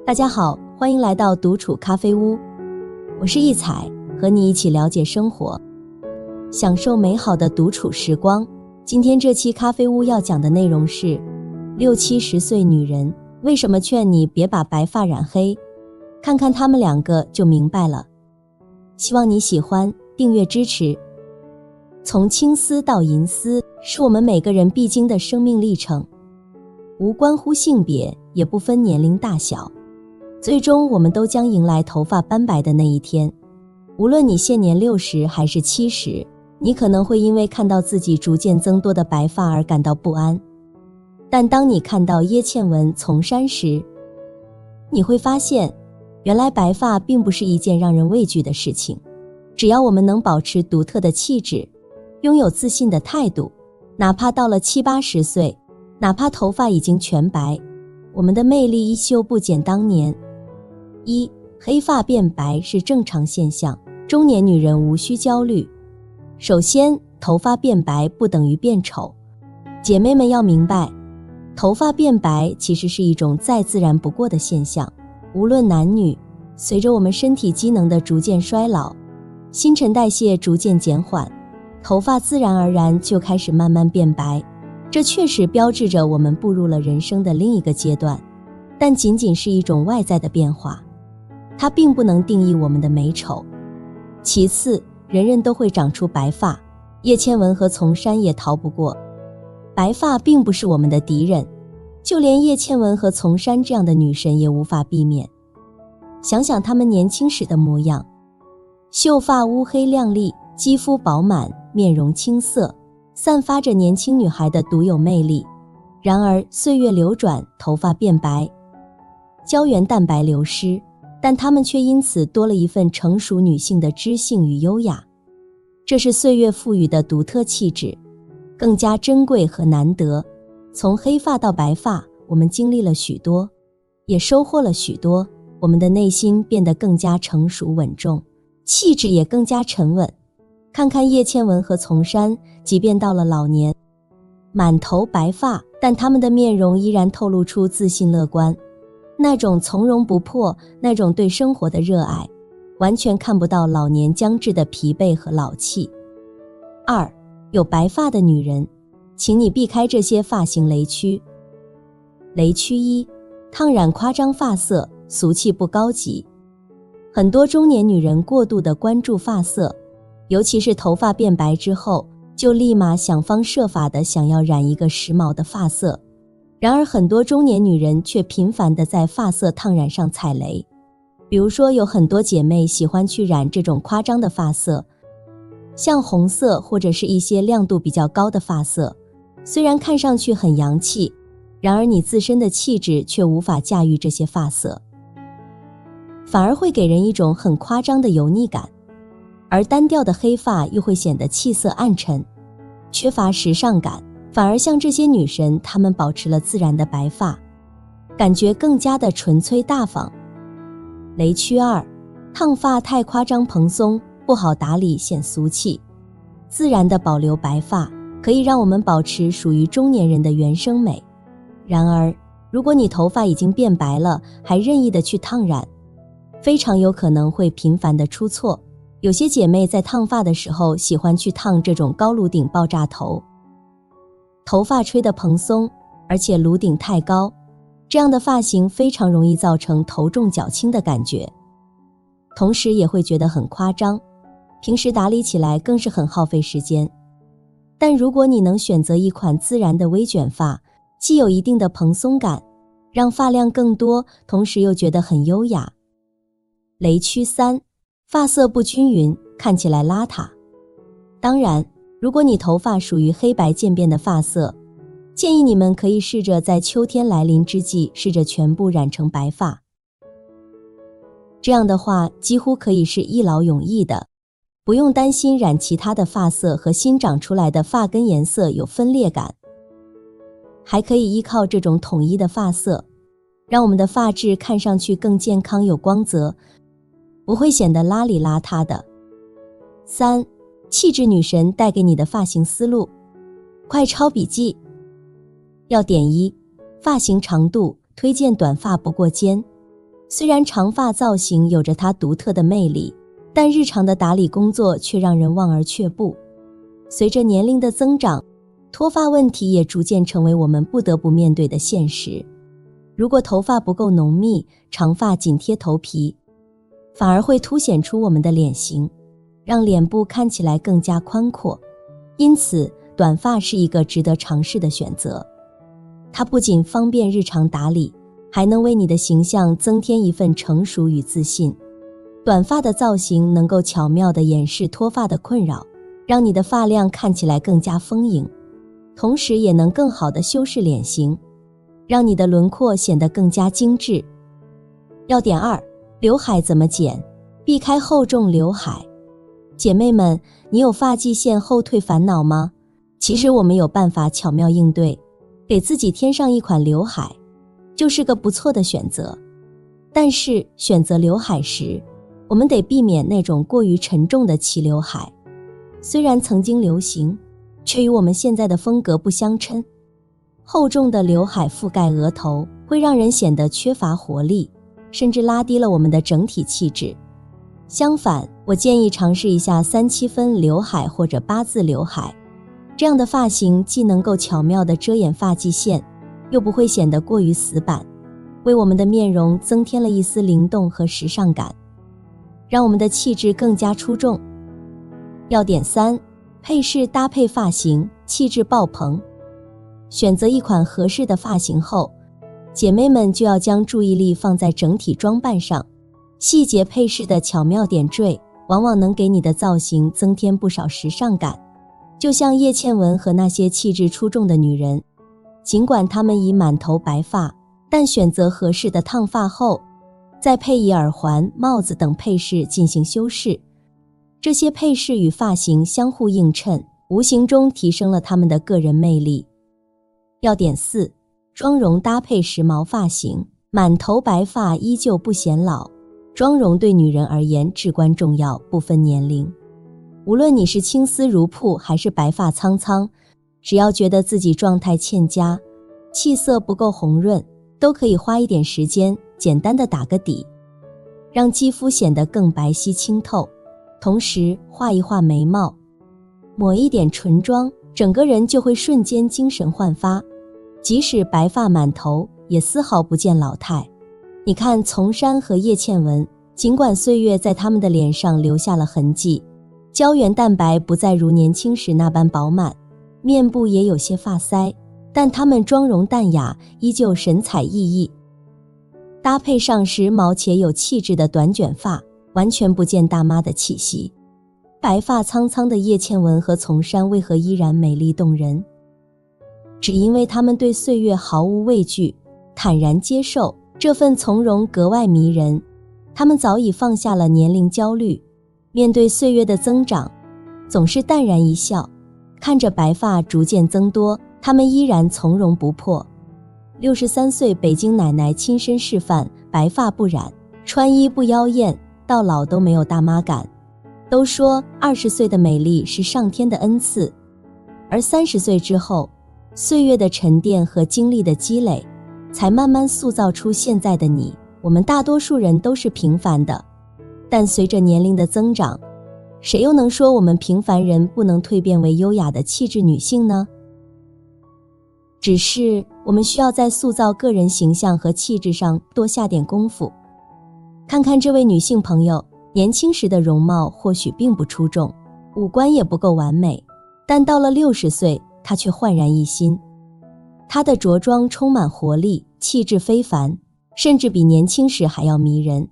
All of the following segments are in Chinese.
大家好，欢迎来到独处咖啡屋，我是一彩，和你一起了解生活，享受美好的独处时光。今天这期咖啡屋要讲的内容是60-70岁女人为什么劝你别把白发染黑，看看她们两个就明白了。希望你喜欢，订阅支持。从青丝到银丝，是我们每个人必经的生命历程，无关乎性别，也不分年龄大小。最终我们都将迎来头发斑白的那一天。无论你现年60还是70，你可能会因为看到自己逐渐增多的白发而感到不安。但当你看到叶倩文从山时，你会发现，原来白发并不是一件让人畏惧的事情。只要我们能保持独特的气质，拥有自信的态度，哪怕到了70-80岁，哪怕头发已经全白，我们的魅力依旧不减当年。黑发变白是正常现象，中年女人无需焦虑。首先，头发变白不等于变丑。姐妹们要明白，头发变白其实是一种再自然不过的现象。无论男女，随着我们身体机能的逐渐衰老，新陈代谢逐渐减缓，头发自然而然就开始慢慢变白。这确实标志着我们步入了人生的另一个阶段，但仅仅是一种外在的变化，它并不能定义我们的美丑。其次，人人都会长出白发，叶倩文和丛珊也逃不过。白发并不是我们的敌人，就连叶倩文和丛珊这样的女神也无法避免。想想她们年轻时的模样，秀发乌黑亮丽，肌肤饱满，面容青涩，散发着年轻女孩的独有魅力。然而岁月流转，头发变白，胶原蛋白流失，但她们却因此多了一份成熟女性的知性与优雅。这是岁月赋予的独特气质，更加珍贵和难得。从黑发到白发，我们经历了许多，也收获了许多。我们的内心变得更加成熟稳重，气质也更加沉稳。看看叶倩文和丛珊，即便到了老年，满头白发，但她们的面容依然透露出自信乐观，那种从容不迫，那种对生活的热爱，完全看不到老年将至的疲惫和老气。有白发的女人，请你避开这些发型雷区。雷区1，烫染夸张发色，俗气不高级。很多中年女人过度地关注发色，尤其是头发变白之后，就立马想方设法地想要染一个时髦的发色。然而很多中年女人却频繁地在发色烫染上踩雷。比如说，有很多姐妹喜欢去染这种夸张的发色，像红色或者是一些亮度比较高的发色，虽然看上去很洋气，然而你自身的气质却无法驾驭这些发色，反而会给人一种很夸张的油腻感。而单调的黑发又会显得气色暗沉，缺乏时尚感，反而像这些女神，她们保持了自然的白发，感觉更加的纯粹大方。雷区2，烫发太夸张蓬松，不好打理，显俗气。自然的保留白发，可以让我们保持属于中年人的原生美。然而，如果你头发已经变白了，还任意的去烫染，非常有可能会频繁的出错。有些姐妹在烫发的时候喜欢去烫这种高颅顶爆炸头，头发吹得蓬松，而且颅顶太高，这样的发型非常容易造成头重脚轻的感觉，同时也会觉得很夸张，平时打理起来更是很耗费时间。但如果你能选择一款自然的微卷发，既有一定的蓬松感，让发量更多，同时又觉得很优雅。雷区3，发色不均匀，看起来邋遢。当然，如果你头发属于黑白渐变的发色，建议你们可以试着在秋天来临之际，试着全部染成白发。这样的话，几乎可以是一劳永逸的，不用担心染其他的发色和新长出来的发根颜色有分裂感。还可以依靠这种统一的发色，让我们的发质看上去更健康有光泽，不会显得邋里邋遢的。气质女神带给你的发型思路，快抄笔记。要点1，发型长度推荐短发不过肩。虽然长发造型有着它独特的魅力，但日常的打理工作却让人望而却步。随着年龄的增长，脱发问题也逐渐成为我们不得不面对的现实。如果头发不够浓密，长发紧贴头皮，反而会凸显出我们的脸型，让脸部看起来更加宽阔。因此，短发是一个值得尝试的选择。它不仅方便日常打理，还能为你的形象增添一份成熟与自信。短发的造型能够巧妙地掩饰脱发的困扰，让你的发量看起来更加丰盈，同时也能更好地修饰脸型，让你的轮廓显得更加精致。要点2，刘海怎么剪？避开厚重刘海。姐妹们，你有发际线后退烦恼吗？其实我们有办法巧妙应对，给自己添上一款刘海，就是个不错的选择。但是选择刘海时，我们得避免那种过于沉重的齐刘海。虽然曾经流行，却与我们现在的风格不相称。厚重的刘海覆盖额头，会让人显得缺乏活力，甚至拉低了我们的整体气质。相反，我建议尝试一下3-7分刘海或者8字刘海，这样的发型既能够巧妙地遮掩发际线，又不会显得过于死板，为我们的面容增添了一丝灵动和时尚感，让我们的气质更加出众。要点3，配饰搭配发型，气质爆棚。选择一款合适的发型后，姐妹们就要将注意力放在整体装扮上。细节配饰的巧妙点缀，往往能给你的造型增添不少时尚感。就像叶倩文和那些气质出众的女人，尽管她们已满头白发，但选择合适的烫发后，再配以耳环、帽子等配饰进行修饰。这些配饰与发型相互映衬，无形中提升了她们的个人魅力。要点4，妆容搭配时髦发型，满头白发依旧不显老。妆容对女人而言至关重要，不分年龄。无论你是青丝如瀑还是白发苍苍，只要觉得自己状态欠佳，气色不够红润，都可以花一点时间简单的打个底，让肌肤显得更白皙清透。同时画一画眉毛，抹一点唇妆，整个人就会瞬间精神焕发，即使白发满头也丝毫不见老态。你看丛珊和叶倩文，尽管岁月在他们的脸上留下了痕迹，胶原蛋白不再如年轻时那般饱满，面部也有些发腮，但他们妆容淡雅，依旧神采奕奕。搭配上时髦且有气质的短卷发，完全不见大妈的气息。白发苍苍的叶倩文和丛珊为何依然美丽动人？只因为他们对岁月毫无畏惧，坦然接受，这份从容格外迷人。他们早已放下了年龄焦虑，面对岁月的增长，总是淡然一笑。看着白发逐渐增多，他们依然从容不迫。63岁北京奶奶亲身示范白发不染，穿衣不妖艳，到老都没有大妈感。都说20岁的美丽是上天的恩赐，而30岁之后，岁月的沉淀和经历的积累，才慢慢塑造出现在的你。我们大多数人都是平凡的，但随着年龄的增长，谁又能说我们平凡人不能蜕变为优雅的气质女性呢？只是我们需要在塑造个人形象和气质上多下点功夫。看看这位女性朋友，年轻时的容貌或许并不出众，五官也不够完美，但到了60岁，她却焕然一新。她的着装充满活力，气质非凡，甚至比年轻时还要迷人。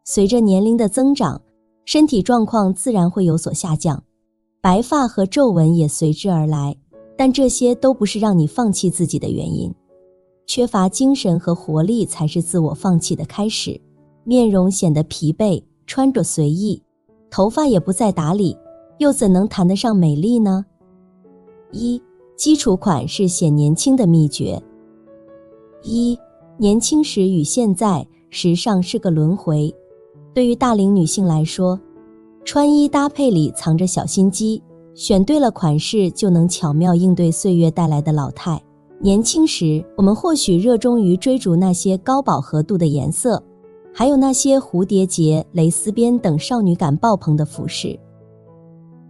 随着年龄的增长，身体状况自然会有所下降，白发和皱纹也随之而来，但这些都不是让你放弃自己的原因。缺乏精神和活力才是自我放弃的开始。面容显得疲惫，穿着随意，头发也不再打理，又怎能谈得上美丽呢？1. 基础款式显年轻的秘诀。1. 年轻时与现在，时尚是个轮回。对于大龄女性来说，穿衣搭配里藏着小心机，选对了款式就能巧妙应对岁月带来的老态。年轻时，我们或许热衷于追逐那些高饱和度的颜色，还有那些蝴蝶结、蕾丝边等少女感爆棚的服饰。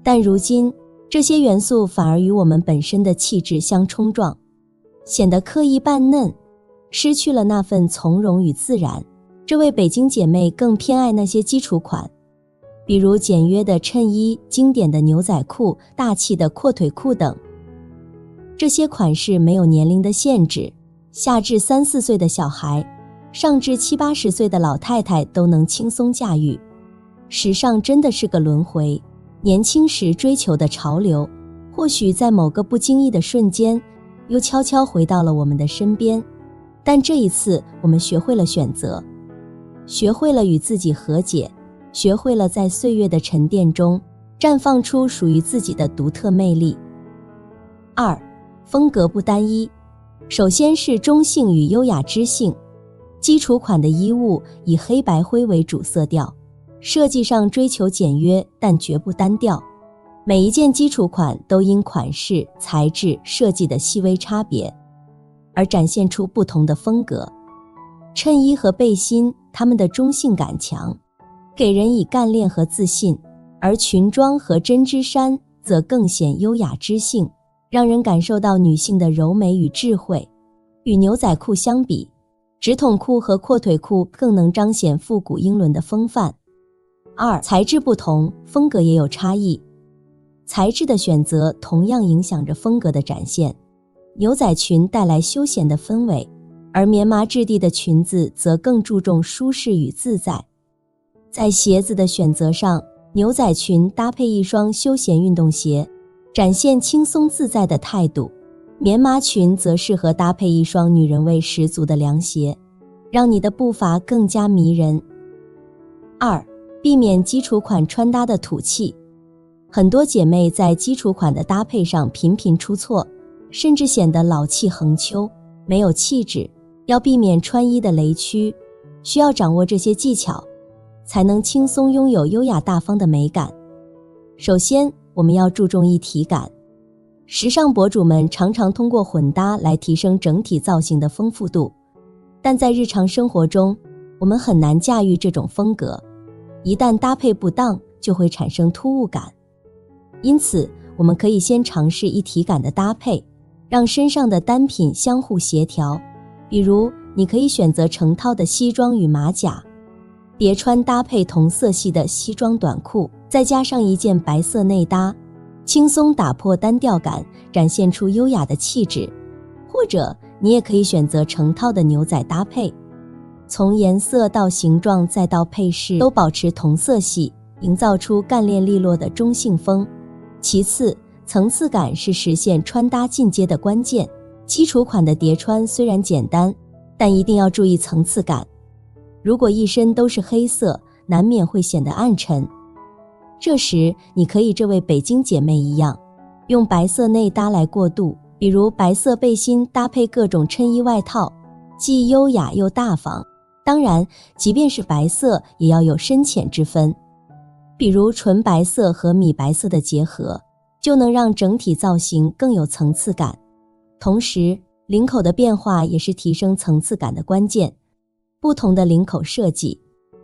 但如今，这些元素反而与我们本身的气质相冲撞，显得刻意扮嫩，失去了那份从容与自然。这位北京姐妹更偏爱那些基础款，比如简约的衬衣、经典的牛仔裤、大气的阔腿裤等。这些款式没有年龄的限制，下至3、4岁的小孩，上至70、80岁的老太太都能轻松驾驭。时尚真的是个轮回，年轻时追求的潮流，或许在某个不经意的瞬间，又悄悄回到了我们的身边。但这一次，我们学会了选择，学会了与自己和解，学会了在岁月的沉淀中绽放出属于自己的独特魅力。2、风格不单一。首先是中性与优雅知性，基础款的衣物以黑白灰为主色调，设计上追求简约，但绝不单调。每一件基础款都因款式、材质、设计的细微差别，而展现出不同的风格。衬衣和背心，它们的中性感强，给人以干练和自信，而裙装和针织衫则更显优雅知性，让人感受到女性的柔美与智慧。与牛仔裤相比，直筒裤和阔腿裤更能彰显复古英伦的风范。2、材质不同，风格也有差异。材质的选择同样影响着风格的展现。牛仔裙带来休闲的氛围，而棉麻质地的裙子则更注重舒适与自在。在鞋子的选择上，牛仔裙搭配一双休闲运动鞋，展现轻松自在的态度。棉麻裙则适合搭配一双女人味十足的凉鞋，让你的步伐更加迷人。2、避免基础款穿搭的土气。很多姐妹在基础款的搭配上频频出错，甚至显得老气横秋，没有气质。要避免穿衣的雷区，需要掌握这些技巧，才能轻松拥有优雅大方的美感。首先，我们要注重一体感。时尚博主们常常通过混搭来提升整体造型的丰富度，但在日常生活中，我们很难驾驭这种风格，一旦搭配不当，就会产生突兀感。因此，我们可以先尝试一体感的搭配，让身上的单品相互协调。比如，你可以选择成套的西装与马甲，叠穿搭配同色系的西装短裤，再加上一件白色内搭，轻松打破单调感，展现出优雅的气质。或者，你也可以选择成套的牛仔搭配，从颜色到形状再到配饰都保持同色系，营造出干练利落的中性风。其次，层次感是实现穿搭进阶的关键。基础款的叠穿虽然简单，但一定要注意层次感。如果一身都是黑色，难免会显得暗沉。这时，你可以这位北京姐妹一样，用白色内搭来过渡，比如白色背心搭配各种衬衣外套，既优雅又大方。当然，即便是白色，也要有深浅之分。比如纯白色和米白色的结合，就能让整体造型更有层次感。同时，领口的变化也是提升层次感的关键。不同的领口设计，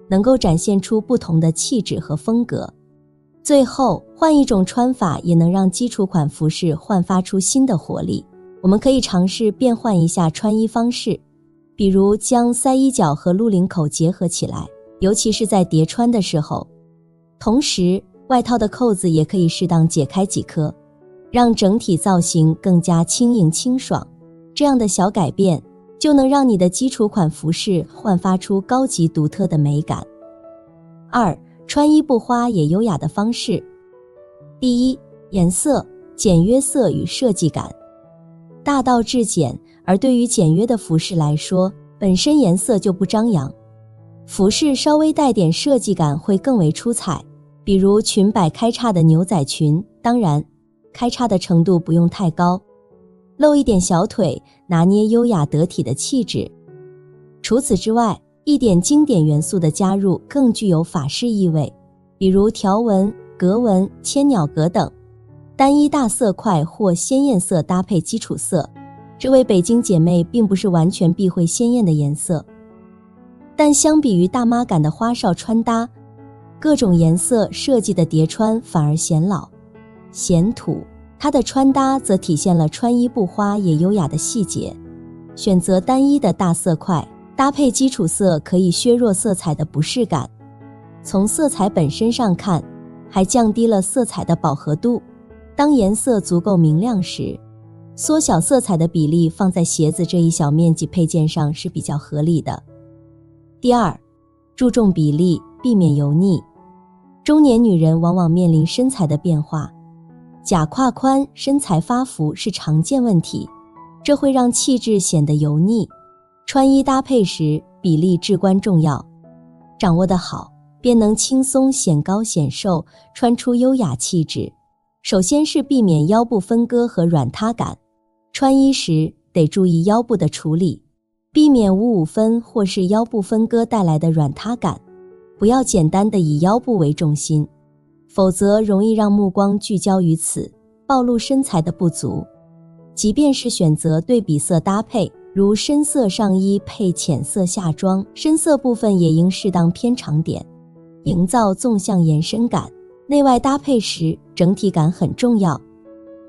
能够展现出不同的气质和风格。最后，换一种穿法也能让基础款服饰焕发出新的活力。我们可以尝试变换一下穿衣方式，比如将塞衣角和露领口结合起来，尤其是在叠穿的时候。同时，外套的扣子也可以适当解开几颗，让整体造型更加轻盈清爽。这样的小改变，就能让你的基础款服饰焕发出高级独特的美感。2、穿衣不花也优雅的方式。第一，颜色、简约色与设计感。大道至简，而对于简约的服饰来说，本身颜色就不张扬，服饰稍微带点设计感会更为出彩。比如裙摆开叉的牛仔裙，当然，开叉的程度不用太高，露一点小腿，拿捏优雅得体的气质。除此之外，一点经典元素的加入更具有法式意味，比如条纹、格纹、千鸟格等。单一大色块或鲜艳色搭配基础色，这位北京姐妹并不是完全避讳鲜艳的颜色。但相比于大妈感的花哨穿搭，各种颜色设计的叠穿反而显老显土。她的穿搭则体现了穿衣不花也优雅的细节，选择单一的大色块，搭配基础色可以削弱色彩的不适感。从色彩本身上看，还降低了色彩的饱和度。当颜色足够明亮时，缩小色彩的比例放在鞋子这一小面积配件上是比较合理的。第二，注重比例，避免油腻。中年女人往往面临身材的变化，假胯宽、身材发福是常见问题，这会让气质显得油腻。穿衣搭配时，比例至关重要，掌握得好，便能轻松显高显瘦，穿出优雅气质。首先是避免腰部分割和软塌感，穿衣时得注意腰部的处理，避免五五分或是腰部分割带来的软塌感，不要简单的以腰部为重心，否则容易让目光聚焦于此，暴露身材的不足。即便是选择对比色搭配，如深色上衣配浅色下装，深色部分也应适当偏长点，营造纵向延伸感。内外搭配时，整体感很重要。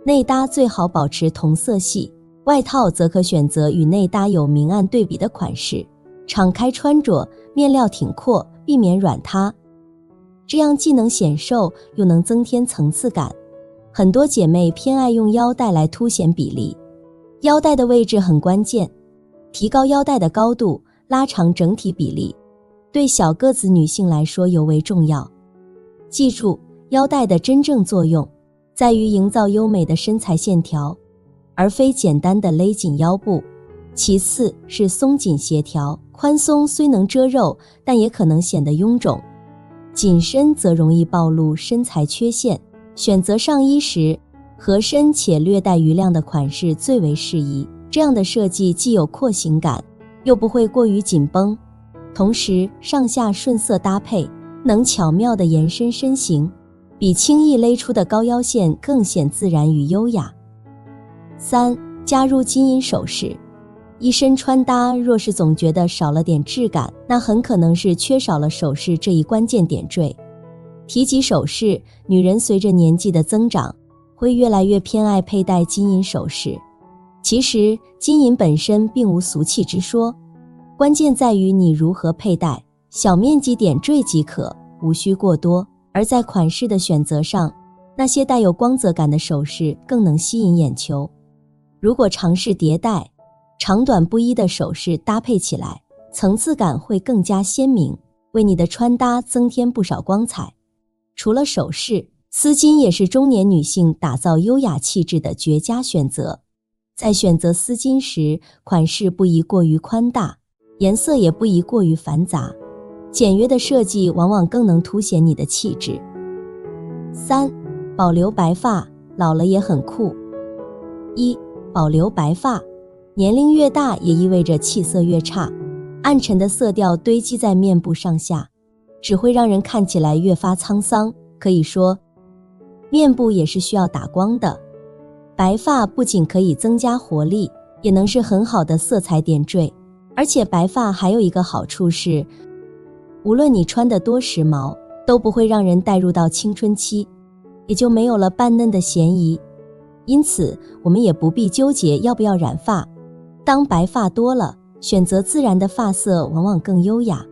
内搭最好保持同色系，外套则可选择与内搭有明暗对比的款式，敞开穿着，面料挺阔，避免软塌，这样既能显瘦，又能增添层次感。很多姐妹偏爱用腰带来凸显比例，腰带的位置很关键，提高腰带的高度，拉长整体比例，对小个子女性来说尤为重要。记住，腰带的真正作用在于营造优美的身材线条，而非简单的勒紧腰部。其次是松紧协调，宽松虽能遮肉，但也可能显得臃肿，紧身则容易暴露身材缺陷。选择上衣时，合身且略带余量的款式最为适宜，这样的设计既有廓形感，又不会过于紧绷，同时上下顺色搭配，能巧妙地延伸身形，比轻易勒出的高腰线更显自然与优雅。3. 加入金银首饰。一身穿搭若是总觉得少了点质感，那很可能是缺少了首饰这一关键点缀。提及首饰，女人随着年纪的增长，会越来越偏爱佩戴金银首饰。其实，金银本身并无俗气之说，关键在于你如何佩戴，小面积点缀即可，无需过多。而在款式的选择上，那些带有光泽感的首饰更能吸引眼球。如果尝试叠戴，长短不一的首饰搭配起来，层次感会更加鲜明，为你的穿搭增添不少光彩。除了首饰，丝巾也是中年女性打造优雅气质的绝佳选择。在选择丝巾时，款式不宜过于宽大，颜色也不宜过于繁杂，简约的设计往往更能凸显你的气质。3. 保留白发，老了也很酷。1. 保留白发，年龄越大也意味着气色越差，暗沉的色调堆积在面部上下，只会让人看起来越发沧桑。可以说，面部也是需要打光的。白发不仅可以增加活力，也能是很好的色彩点缀。而且白发还有一个好处是，无论你穿得多时髦，都不会让人带入到青春期，也就没有了扮嫩的嫌疑。因此，我们也不必纠结要不要染发。当白发多了，选择自然的发色往往更优雅。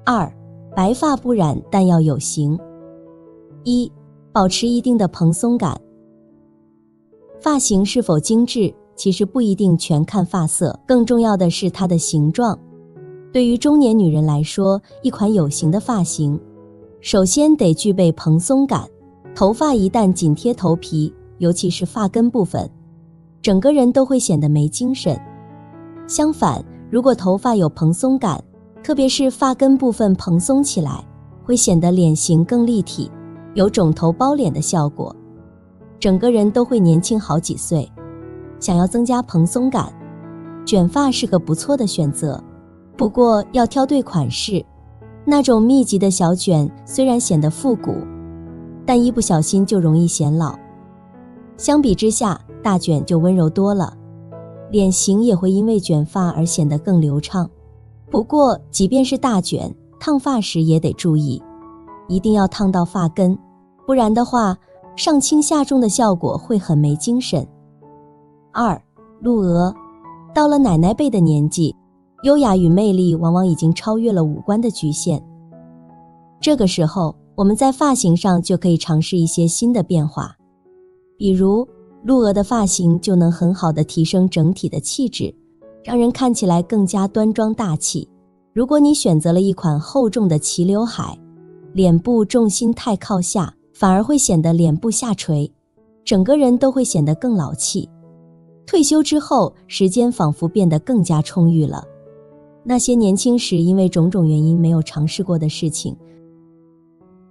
2. 白发不染，但要有型。1. 保持一定的蓬松感。发型是否精致，其实不一定全看发色，更重要的是它的形状。对于中年女人来说，一款有型的发型，首先得具备蓬松感。头发一旦紧贴头皮，尤其是发根部分，整个人都会显得没精神。相反，如果头发有蓬松感，特别是发根部分蓬松起来，会显得脸型更立体，有肿头包脸的效果，整个人都会年轻好几岁。想要增加蓬松感，卷发是个不错的选择，不过要挑对款式。那种密集的小卷虽然显得复古，但一不小心就容易显老。相比之下，大卷就温柔多了，脸型也会因为卷发而显得更流畅。不过即便是大卷，烫发时也得注意，一定要烫到发根，不然的话，上轻下重的效果会很没精神。2. 露额。到了奶奶辈的年纪，优雅与魅力往往已经超越了五官的局限。这个时候，我们在发型上就可以尝试一些新的变化，比如露额的发型就能很好的提升整体的气质，让人看起来更加端庄大气。如果你选择了一款厚重的齐刘海，脸部重心太靠下，反而会显得脸部下垂，整个人都会显得更老气。退休之后，时间仿佛变得更加充裕了。那些年轻时因为种种原因没有尝试过的事情，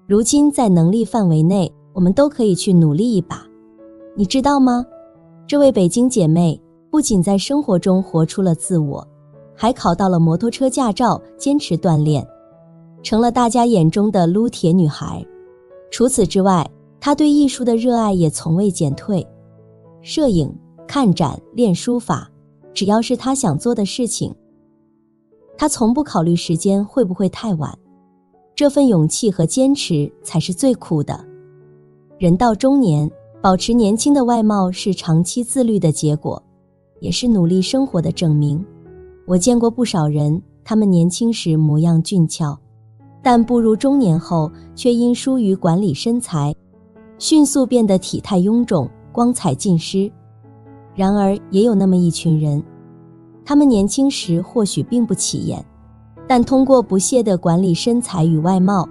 如今在能力范围内，我们都可以去努力一把。你知道吗？这位北京姐妹不仅在生活中活出了自我，还考到了摩托车驾照，坚持锻炼，成了大家眼中的撸铁女孩。除此之外，她对艺术的热爱也从未减退，摄影、看展、练书法，只要是她想做的事情，她从不考虑时间会不会太晚。这份勇气和坚持才是最酷的。人到中年，保持年轻的外貌是长期自律的结果，也是努力生活的证明。我见过不少人，他们年轻时模样俊俏，但步入中年后却因疏于管理身材，迅速变得体态臃肿，光彩尽失。然而也有那么一群人，他们年轻时或许并不起眼，但通过不懈地管理身材与外貌，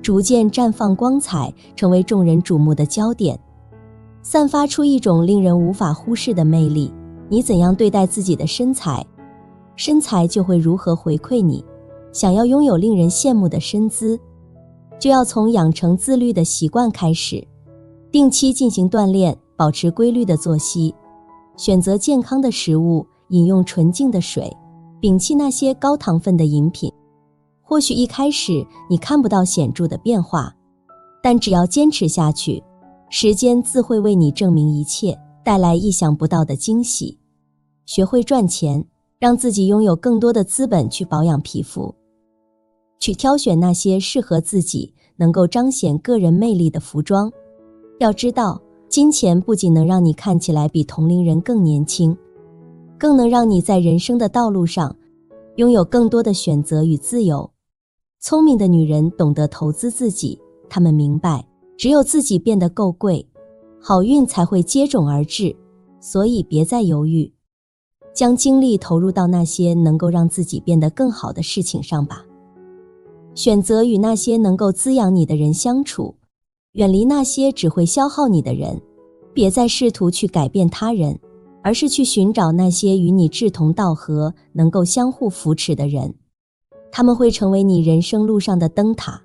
逐渐绽放光彩，成为众人瞩目的焦点，散发出一种令人无法忽视的魅力。你怎样对待自己的身材，身材就会如何回馈你。想要拥有令人羡慕的身姿，就要从养成自律的习惯开始，定期进行锻炼，保持规律的作息，选择健康的食物，饮用纯净的水，摒弃那些高糖分的饮品。或许一开始你看不到显著的变化，但只要坚持下去，时间自会为你证明一切，带来意想不到的惊喜。学会赚钱，让自己拥有更多的资本去保养皮肤，去挑选那些适合自己、能够彰显个人魅力的服装。要知道，金钱不仅能让你看起来比同龄人更年轻，更能让你在人生的道路上拥有更多的选择与自由。聪明的女人懂得投资自己，她们明白，只有自己变得够贵，好运才会接踵而至。所以别再犹豫，将精力投入到那些能够让自己变得更好的事情上吧。选择与那些能够滋养你的人相处，远离那些只会消耗你的人。别再试图去改变他人，而是去寻找那些与你志同道合、能够相互扶持的人。他们会成为你人生路上的灯塔，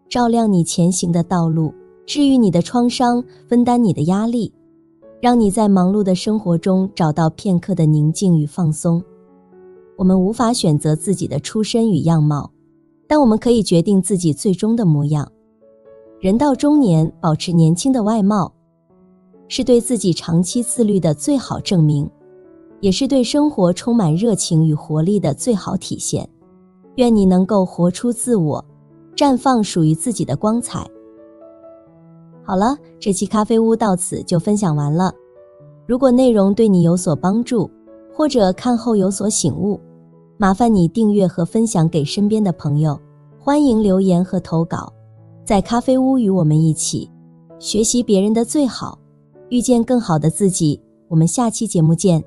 照亮你前行的道路，治愈你的创伤，分担你的压力，让你在忙碌的生活中找到片刻的宁静与放松。我们无法选择自己的出身与样貌，但我们可以决定自己最终的模样。人到中年，保持年轻的外貌，是对自己长期自律的最好证明，也是对生活充满热情与活力的最好体现。愿你能够活出自我，绽放属于自己的光彩。好了，这期咖啡屋到此就分享完了。如果内容对你有所帮助，或者看后有所醒悟，麻烦你订阅和分享给身边的朋友。欢迎留言和投稿，在咖啡屋与我们一起学习别人的最好，遇见更好的自己。我们下期节目见。